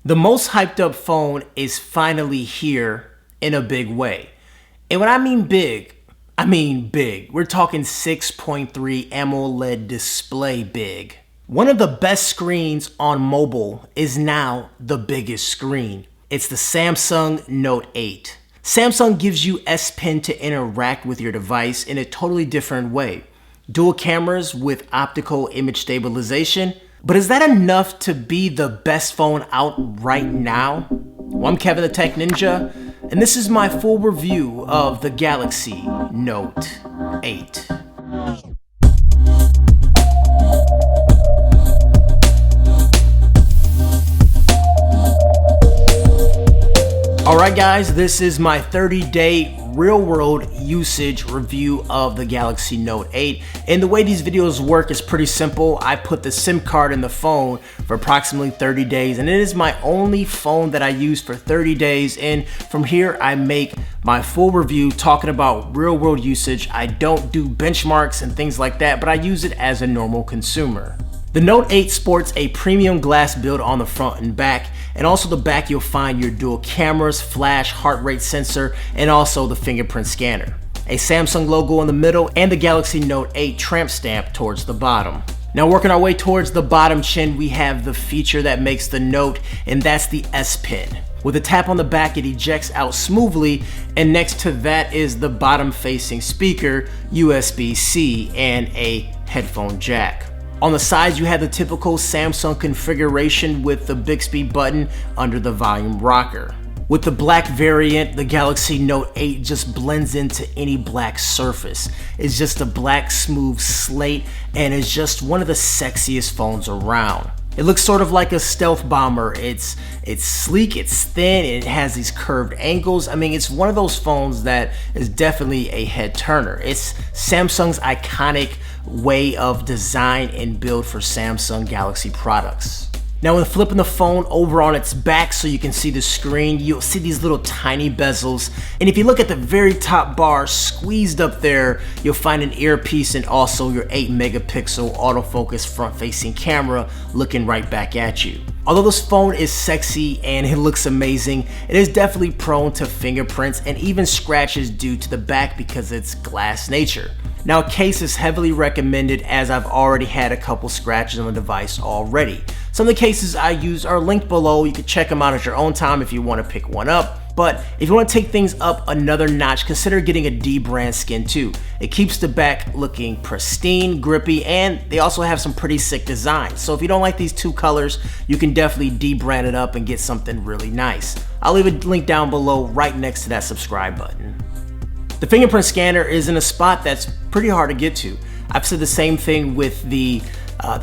The most hyped up phone is finally here in a big way. And when I mean big, I mean big. We're talking 6.3 AMOLED display big. One of the best screens on mobile is now the biggest screen. It's the Samsung Note 8. Samsung gives you S Pen to interact with your device in a totally different way. Dual cameras with optical image stabilization. But is that enough to be the best phone out right now? Well, I'm Kevin the Tech Ninja, and this is my full review of the Galaxy Note 8. Alright guys, this is my 30-day real-world usage review of the Galaxy Note 8. And the way these videos work is pretty simple. I put the SIM card in the phone for approximately 30 days, and it is my only phone that I use for 30 days. And from here, I make my full review talking about real-world usage. I don't do benchmarks and things like that, but I use it as a normal consumer. The Note 8 sports a premium glass build on the front and back, and also the back you'll find your dual cameras, flash, heart rate sensor, and also the fingerprint scanner. A Samsung logo in the middle and the Galaxy Note 8 tramp stamp towards the bottom. Now working our way towards the bottom chin, we have the feature that makes the Note, and that's the S Pen. With a tap on the back, it ejects out smoothly, and next to that is the bottom facing speaker, USB-C, and a headphone jack. On the sides, you have the typical Samsung configuration with the Bixby button under the volume rocker. With the black variant, the Galaxy Note 8 just blends into any black surface. It's just a black smooth slate, and it's just one of the sexiest phones around. It looks sort of like a stealth bomber. It's sleek, it's thin, and it has these curved angles. I mean, it's one of those phones that is definitely a head turner. It's Samsung's iconic way of design and build for Samsung Galaxy products. Now when flipping the phone over on its back so you can see the screen, you'll see these little tiny bezels. And if you look at the very top bar, squeezed up there, you'll find an earpiece and also your 8 megapixel autofocus front facing camera looking right back at you. Although this phone is sexy and it looks amazing, it is definitely prone to fingerprints and even scratches due to the back because of its glass nature. Now a case is heavily recommended as I've already had a couple scratches on the device already. Some of the cases I use are linked below. You can check them out at your own time if you want to pick one up. But if you want to take things up another notch, consider getting a D brand skin too. It keeps the back looking pristine, grippy, and they also have some pretty sick designs. So if you don't like these two colors, you can definitely D brand it up and get something really nice. I'll leave a link down below right next to that subscribe button. The fingerprint scanner is in a spot that's pretty hard to get to. I've said the same thing with the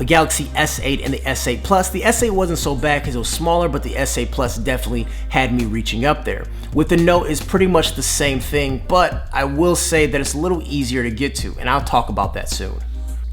Galaxy S8 and the S8 Plus. The S8 wasn't so bad because it was smaller, but the S8 Plus definitely had me reaching up there. With the Note, it's pretty much the same thing, but I will say that it's a little easier to get to, and I'll talk about that soon.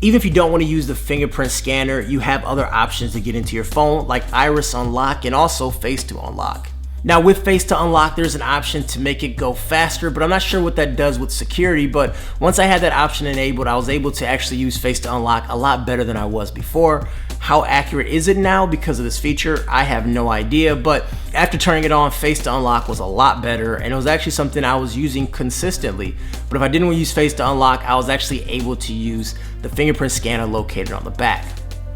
Even if you don't want to use the fingerprint scanner, you have other options to get into your phone, like iris unlock and also face to unlock. Now with face to unlock, there's an option to make it go faster, but I'm not sure what that does with security. But once I had that option enabled, I was able to actually use face to unlock a lot better than I was before. How accurate is it now because of this feature? I have no idea, but after turning it on, face to unlock was a lot better, and it was actually something I was using consistently. But if I didn't use face to unlock, I was actually able to use the fingerprint scanner located on the back.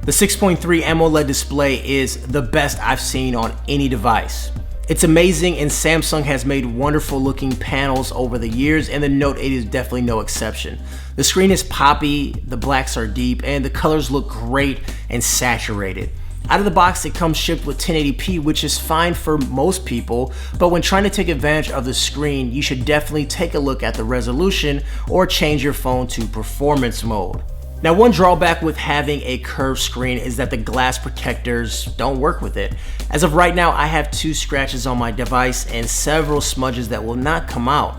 The 6.3 AMOLED display is the best I've seen on any device. It's amazing, and Samsung has made wonderful looking panels over the years, and the Note 8 is definitely no exception. The screen is poppy, the blacks are deep, and the colors look great and saturated. Out of the box, it comes shipped with 1080p, which is fine for most people, but when trying to take advantage of the screen, you should definitely take a look at the resolution or change your phone to performance mode. Now one drawback with having a curved screen is that the glass protectors don't work with it. As of right now, I have 2 scratches on my device and several smudges that will not come out.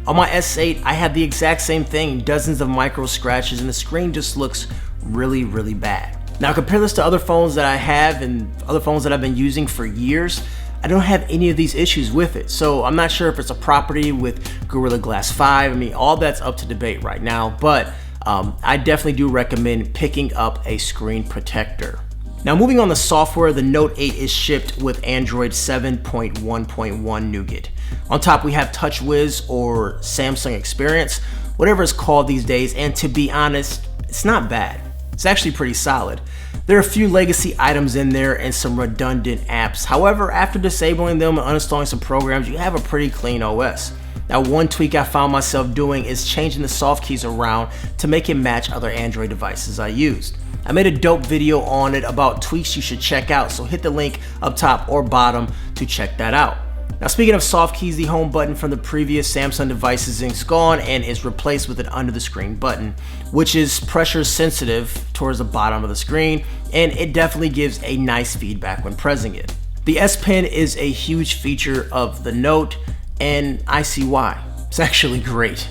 On my S8, I had the exact same thing, dozens of micro scratches, and the screen just looks really, really bad. Now compare this to other phones that I have and other phones that I've been using for years. I don't have any of these issues with it, so I'm not sure if it's a property with Gorilla Glass 5. I mean, all that's up to debate right now, but I definitely do recommend picking up a screen protector. Now moving on to software, the Note 8 is shipped with Android 7.1.1 Nougat. On top we have TouchWiz or Samsung Experience, whatever it's called these days, and to be honest, it's not bad. It's actually pretty solid. There are a few legacy items in there and some redundant apps. However, after disabling them and uninstalling some programs, you have a pretty clean OS. Now, one tweak I found myself doing is changing the soft keys around to make it match other Android devices I used. I made a dope video on it about tweaks you should check out, so hit the link up top or bottom to check that out. Now speaking of soft keys, the home button from the previous Samsung devices is gone and is replaced with an under the screen button, which is pressure sensitive towards the bottom of the screen, and it definitely gives a nice feedback when pressing it. The S Pen is a huge feature of the Note, and I see why. It's actually great.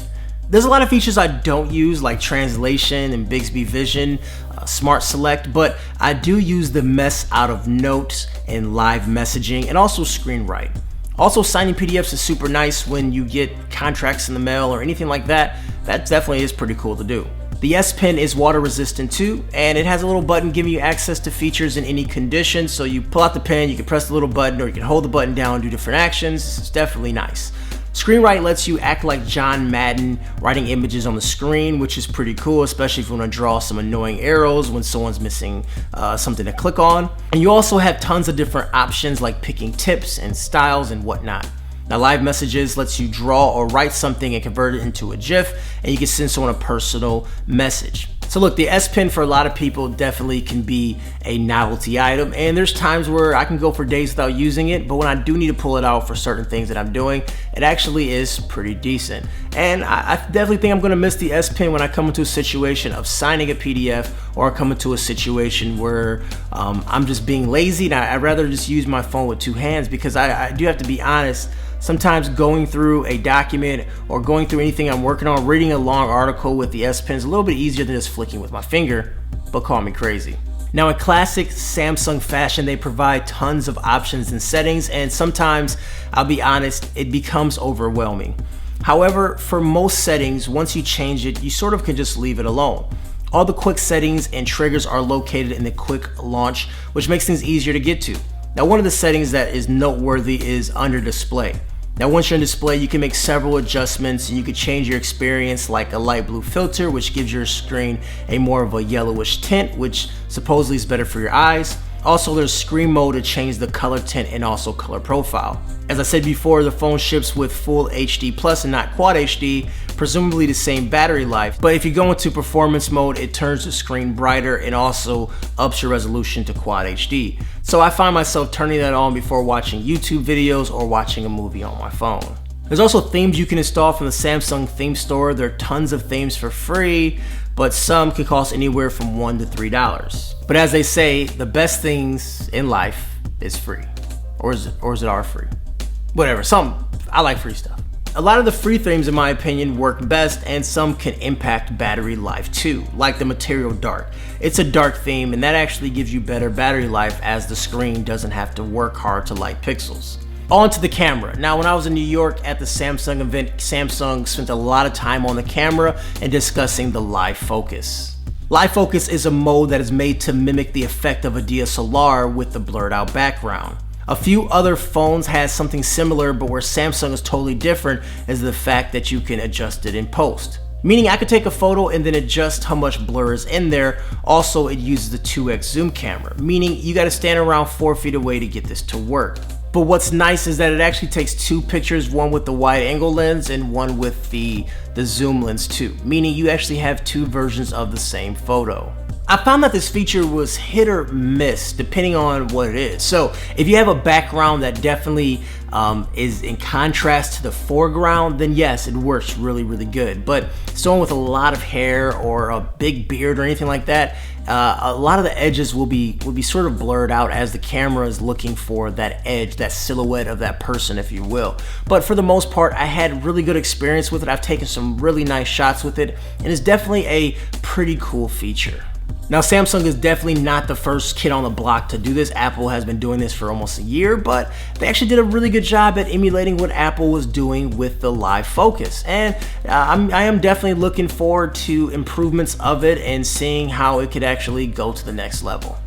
There's a lot of features I don't use, like translation and Bixby Vision, Smart Select, but I do use the mess out of notes and live messaging, and also Screen Write. Also, signing PDFs is super nice when you get contracts in the mail or anything like that. That definitely is pretty cool to do. The S Pen is water resistant too, and it has a little button giving you access to features in any condition. So you pull out the pen, you can press the little button, or you can hold the button down and do different actions. It's definitely nice. Screen Write lets you act like John Madden writing images on the screen, which is pretty cool, especially if you want to draw some annoying arrows when someone's missing something to click on. And you also have tons of different options like picking tips and styles and whatnot. Now, Live Messages lets you draw or write something and convert it into a GIF, and you can send someone a personal message. So look, the S Pen for a lot of people definitely can be a novelty item, and there's times where I can go for days without using it, but when I do need to pull it out for certain things that I'm doing, it actually is pretty decent. And I definitely think I'm gonna miss the S Pen when I come into a situation of signing a PDF, or I come into a situation where I'm just being lazy and I'd rather just use my phone with two hands, because I do have to be honest, sometimes going through a document or going through anything I'm working on, reading a long article with the S Pen is a little bit easier than just flicking with my finger, but call me crazy. Now, in classic Samsung fashion, they provide tons of options and settings, and sometimes, I'll be honest, it becomes overwhelming. However, for most settings, once you change it, you sort of can just leave it alone. All the quick settings and triggers are located in the quick launch, which makes things easier to get to. Now, one of the settings that is noteworthy is under display. Now, once you're in display, you can make several adjustments, and you can change your experience, like a light blue filter, which gives your screen a more of a yellowish tint, which supposedly is better for your eyes. Also, there's screen mode to change the color tint and also color profile. As I said before, the phone ships with full HD plus and not quad HD, presumably the same battery life. But if you go into performance mode, it turns the screen brighter and also ups your resolution to quad HD. So I find myself turning that on before watching YouTube videos or watching a movie on my phone. There's also themes you can install from the Samsung theme store. There are tons of themes for free, but some can cost anywhere from $1 to $3. But as they say, the best things in life is free. Or is it all free? Whatever, I like free stuff. A lot of the free themes, in my opinion, work best, and some can impact battery life too, like the Material Dark. It's a dark theme, and that actually gives you better battery life as the screen doesn't have to work hard to light pixels. On to the camera. Now, when I was in New York at the Samsung event, Samsung spent a lot of time on the camera and discussing the live focus. Live focus is a mode that is made to mimic the effect of a DSLR with the blurred out background. A few other phones has something similar, but where Samsung is totally different is the fact that you can adjust it in post. Meaning I could take a photo and then adjust how much blur is in there. Also, it uses the 2x zoom camera, meaning you gotta stand around 4 feet away to get this to work. But what's nice is that it actually takes two pictures, one with the wide angle lens and one with the zoom lens too, meaning you actually have two versions of the same photo. I found that this feature was hit or miss depending on what it is. So if you have a background that definitely is in contrast to the foreground, then yes, it works really, really good. But someone with a lot of hair or a big beard or anything like that, a lot of the edges will be sort of blurred out as the camera is looking for that edge, that silhouette of that person, if you will. But for the most part, I had really good experience with it. I've taken some really nice shots with it, and it's definitely a pretty cool feature. Now, Samsung is definitely not the first kid on the block to do this. Apple has been doing this for almost a year, but they actually did a really good job at emulating what Apple was doing with the live focus. And I am definitely looking forward to improvements of it and seeing how it could actually go to the next level.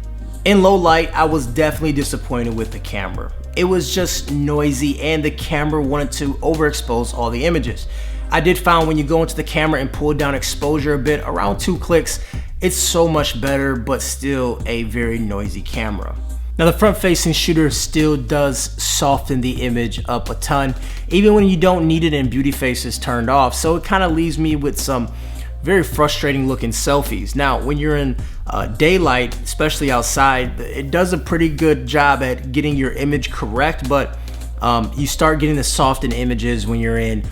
In low light, I was definitely disappointed with the camera. It was just noisy and the camera wanted to overexpose all the images. I did find when you go into the camera and pull down exposure a bit, around 2 clicks, it's so much better, but still a very noisy camera. Now the front-facing shooter still does soften the image up a ton, even when you don't need it and beauty face is turned off, so it kind of leaves me with some very frustrating looking selfies. Now when you're in daylight, especially outside, it does a pretty good job at getting your image correct, but you start getting the softened images when you're in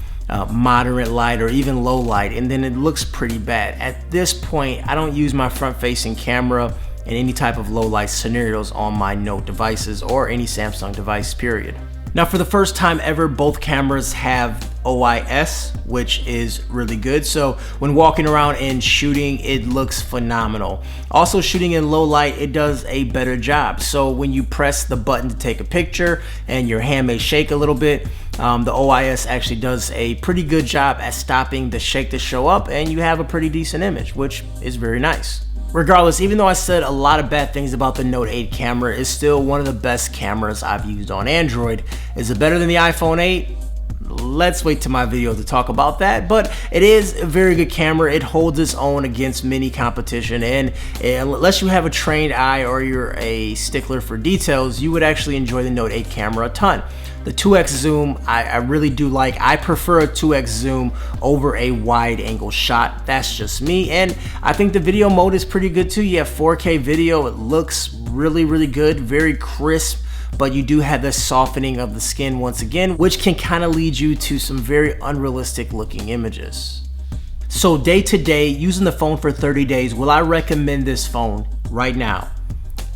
moderate light or even low light, and then it looks pretty bad. At this point, I don't use my front-facing camera in any type of low light scenarios on my Note devices or any Samsung device, period. Now for the first time ever, both cameras have OIS, which is really good. So when walking around and shooting, it looks phenomenal. Also shooting in low light, it does a better job. So when you press the button to take a picture and your hand may shake a little bit, the OIS actually does a pretty good job at stopping the shake to show up, and you have a pretty decent image, which is very nice. Regardless, even though I said a lot of bad things about the Note 8 camera, it's still one of the best cameras I've used on Android. Is it better than the iPhone 8? Let's wait to my video to talk about that, but it is a very good camera. It holds its own against many competition, and unless you have a trained eye or you're a stickler for details, you would actually enjoy the Note 8 camera a ton. The 2x zoom, I really do like. I prefer a 2x zoom over a wide angle shot. That's just me, and I think the video mode is pretty good too. You have 4K video. It looks really, really good, very crisp, but you do have this softening of the skin once again, which can kind of lead you to some very unrealistic looking images. So day to day, using the phone for 30 days, will I recommend this phone right now?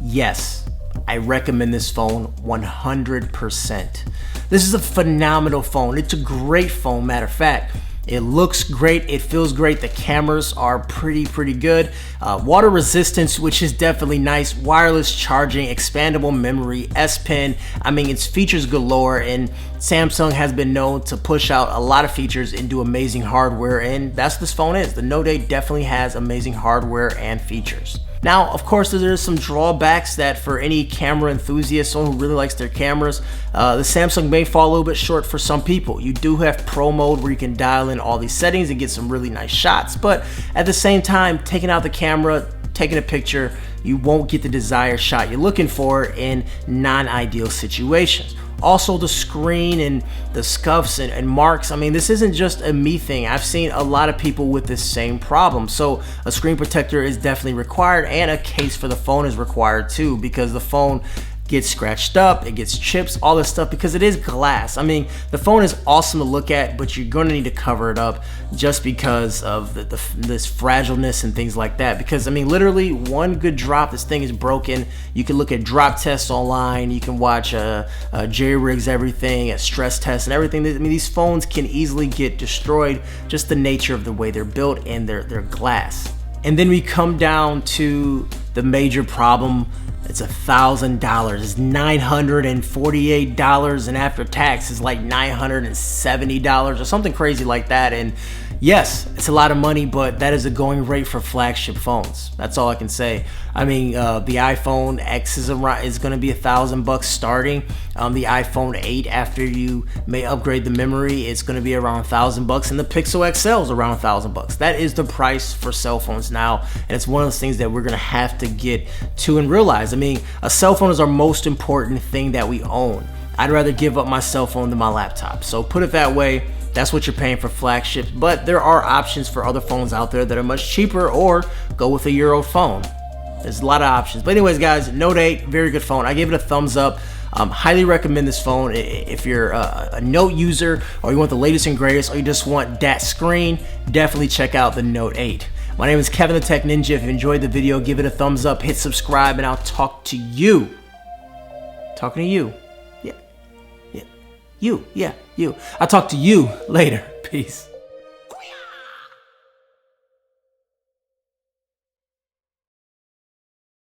Yes. I recommend this phone 100%. This is a phenomenal phone. It's a great phone, matter of fact. It looks great, it feels great, the cameras are pretty good. Water resistance, which is definitely nice. Wireless charging, expandable memory, S Pen. I mean, it's features galore, and Samsung has been known to push out a lot of features and do amazing hardware, and that's what this phone is. The Note 8 definitely has amazing hardware and features. Now, of course, there's some drawbacks that for any camera enthusiast, someone who really likes their cameras, the Samsung may fall a little bit short for some people. You do have Pro mode where you can dial in all these settings and get some really nice shots, but at the same time, taking out the camera, taking a picture, you won't get the desired shot you're looking for in non-ideal situations. Also the screen and the scuffs and marks, I mean, this isn't just a me thing. I've seen a lot of people with this same problem. So a screen protector is definitely required, and a case for the phone is required too, because the phone gets scratched up, it gets chips, all this stuff, because it is glass. I mean, the phone is awesome to look at, but you're going to need to cover it up just because of this fragileness and things like that. Because I mean, literally one good drop, this thing is broken. You can look at drop tests online, you can watch J-rigs, everything, a stress test and everything. I mean, these phones can easily get destroyed, just the nature of the way they're built, and they're glass. And then we come down to the major problem. It's $1,000. It's $948, and after tax it's like $970 or something crazy like that. And yes, it's a lot of money, but that is a going rate for flagship phones. That's all I can say. I mean, the iPhone X is going to be $1,000 starting. The iPhone 8, after you may upgrade the memory, it's going to be around $1,000, and the Pixel XL is around $1,000. That is the price for cell phones now, and it's one of those things that we're going to have to get to and realize. I mean, a cell phone is our most important thing that we own. I'd rather give up my cell phone than my laptop. So put it that way. That's what you're paying for flagships, but there are options for other phones out there that are much cheaper, or go with a year-old phone. There's a lot of options. But anyways, guys, Note 8, very good phone. I gave it a thumbs up. Highly recommend this phone. If you're a Note user, or you want the latest and greatest, or you just want that screen, definitely check out the Note 8. My name is Kevin the Tech Ninja. If you enjoyed the video, give it a thumbs up, hit subscribe, and I'll talk to you. Talking to you. You. I'll talk to you later. Peace.